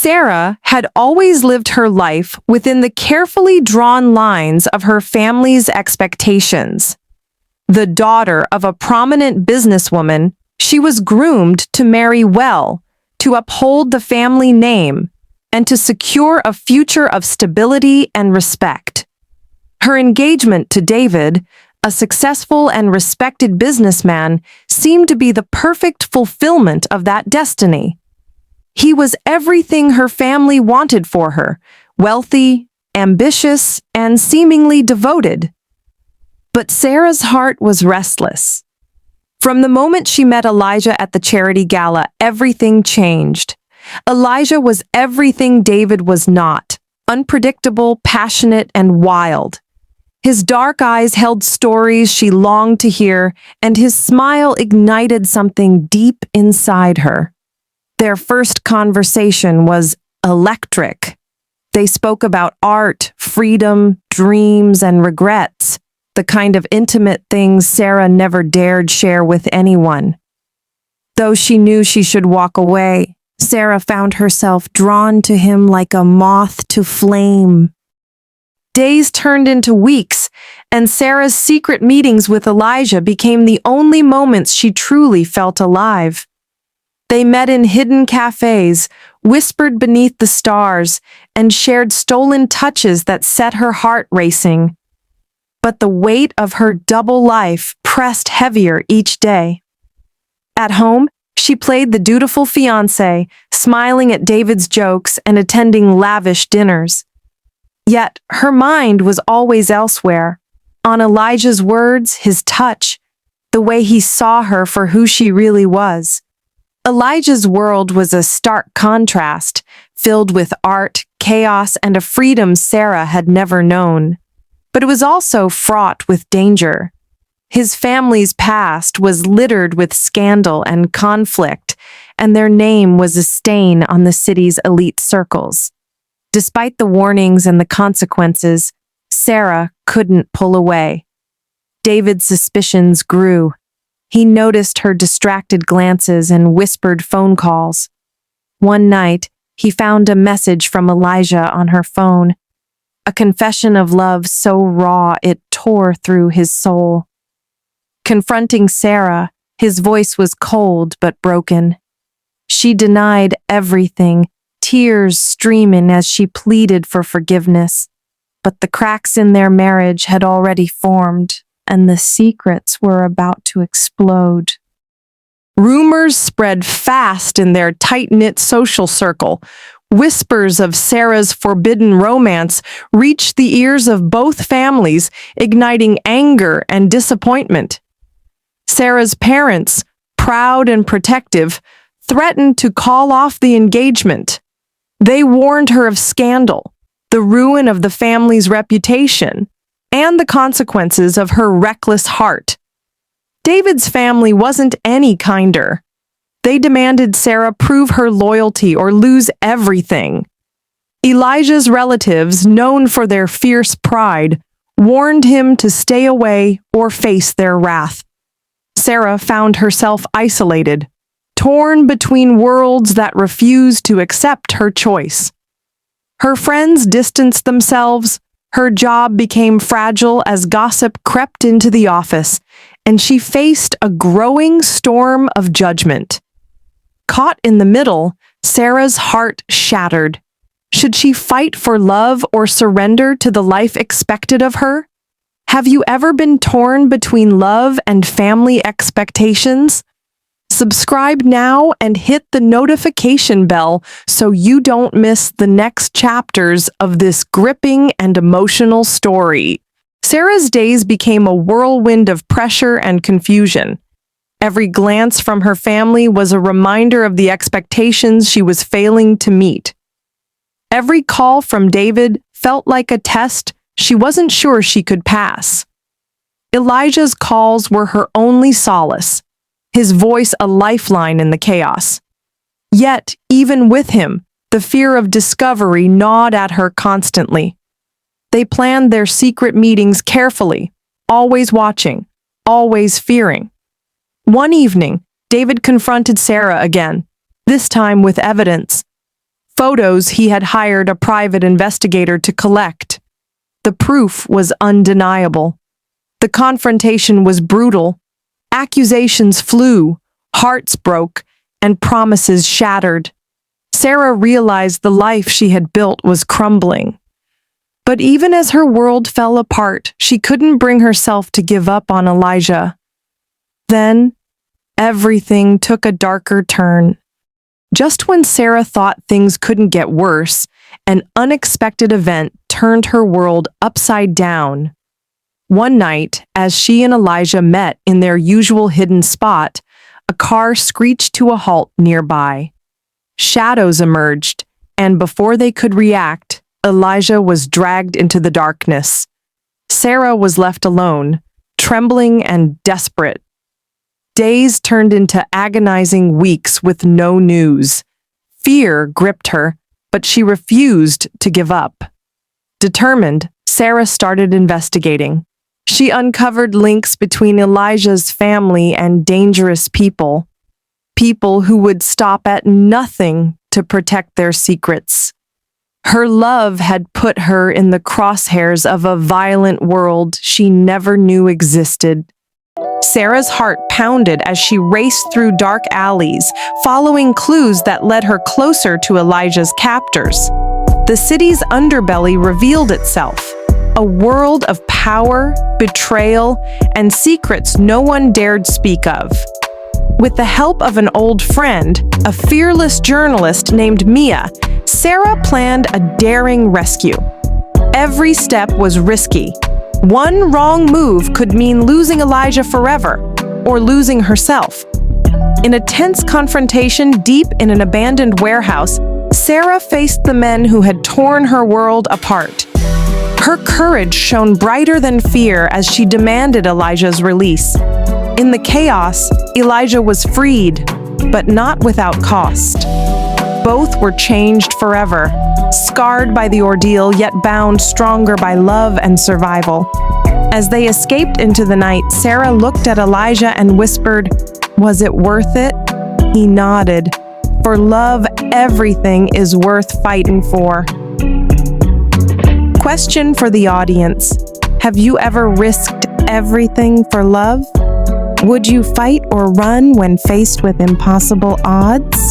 Sarah had always lived her life within the carefully drawn lines of her family's expectations. The daughter of a prominent businesswoman, she was groomed to marry well, to uphold the family name, and to secure a future of stability and respect. Her engagement to David, a successful and respected businessman, seemed to be the perfect fulfillment of that destiny. He was everything her family wanted for her, wealthy, ambitious, and seemingly devoted. But Sarah's heart was restless. From the moment she met Elijah at the charity gala, everything changed. Elijah was everything David was not: unpredictable, passionate, and wild. His dark eyes held stories she longed to hear, and his smile ignited something deep inside her. Their first conversation was electric. They spoke about art, freedom, dreams, and regrets, the kind of intimate things Sarah never dared share with anyone. Though she knew she should walk away, Sarah found herself drawn to him like a moth to flame. Days turned into weeks, and Sarah's secret meetings with Elijah became the only moments she truly felt alive. They met in hidden cafes, whispered beneath the stars, and shared stolen touches that set her heart racing. But the weight of her double life pressed heavier each day. At home, she played the dutiful fiancée, smiling at David's jokes and attending lavish dinners. Yet her mind was always elsewhere, on Elijah's words, his touch, the way he saw her for who she really was. Elijah's world was a stark contrast, filled with art, chaos, and a freedom Sarah had never known. But it was also fraught with danger. His family's past was littered with scandal and conflict, and their name was a stain on the city's elite circles. Despite the warnings and the consequences, Sarah couldn't pull away. David's suspicions grew. He noticed her distracted glances and whispered phone calls. One night, he found a message from Elijah on her phone, a confession of love so raw it tore through his soul. Confronting Sarah, his voice was cold but broken. She denied everything, tears streaming as she pleaded for forgiveness. But the cracks in their marriage had already formed, and the secrets were about to explode. Rumors spread fast in their tight-knit social circle. Whispers of Sarah's forbidden romance reached the ears of both families, igniting anger and disappointment. Sarah's parents, proud and protective, threatened to call off the engagement. They warned her of scandal, the ruin of the family's reputation, and the consequences of her reckless heart. David's family wasn't any kinder. They demanded Sarah prove her loyalty or lose everything. Elijah's relatives, known for their fierce pride, warned him to stay away or face their wrath. Sarah found herself isolated, torn between worlds that refused to accept her choice. Her friends distanced themselves, her job became fragile as gossip crept into the office, and she faced a growing storm of judgment. Caught in the middle, Sarah's heart shattered. Should she fight for love or surrender to the life expected of her? Have you ever been torn between love and family expectations? Subscribe now and hit the notification bell so you don't miss the next chapters of this gripping and emotional story. Sarah's days became a whirlwind of pressure and confusion. Every glance from her family was a reminder of the expectations she was failing to meet. Every call from David felt like a test she wasn't sure she could pass. Elijah's calls were her only solace, his voice a lifeline in the chaos. Yet, even with him, the fear of discovery gnawed at her constantly. They planned their secret meetings carefully, always watching, always fearing. One evening, David confronted Sarah again, this time with evidence. photos he had hired a private investigator to collect. The proof was undeniable. The confrontation was brutal. Accusations flew, hearts broke, and promises shattered. Sarah realized the life she had built was crumbling. But even as her world fell apart, she couldn't bring herself to give up on Elijah. Then, everything took a darker turn. Just when Sarah thought things couldn't get worse, an unexpected event turned her world upside down. One night, as she and Elijah met in their usual hidden spot, a car screeched to a halt nearby. Shadows emerged, and before they could react, Elijah was dragged into the darkness. Sarah was left alone, trembling and desperate. Days turned into agonizing weeks with no news. Fear gripped her, but she refused to give up. Determined, Sarah started investigating. She uncovered links between Elijah's family and dangerous people. People who would stop at nothing to protect their secrets. Her love had put her in the crosshairs of a violent world she never knew existed. Sarah's heart pounded as she raced through dark alleys, following clues that led her closer to Elijah's captors. The city's underbelly revealed itself, a world of power, betrayal, and secrets no one dared speak of. With the help of an old friend, a fearless journalist named Mia, Sarah planned a daring rescue. Every step was risky. One wrong move could mean losing Elijah forever, or losing herself. In a tense confrontation deep in an abandoned warehouse, Sarah faced the men who had torn her world apart. Her courage shone brighter than fear as she demanded Elijah's release. In the chaos, Elijah was freed, but not without cost. Both were changed forever, scarred by the ordeal, yet bound stronger by love and survival. As they escaped into the night, Sarah looked at Elijah and whispered, "Was it worth it?" He nodded. For love, everything is worth fighting for. Question for the audience: have you ever risked everything for love? Would you fight or run when faced with impossible odds?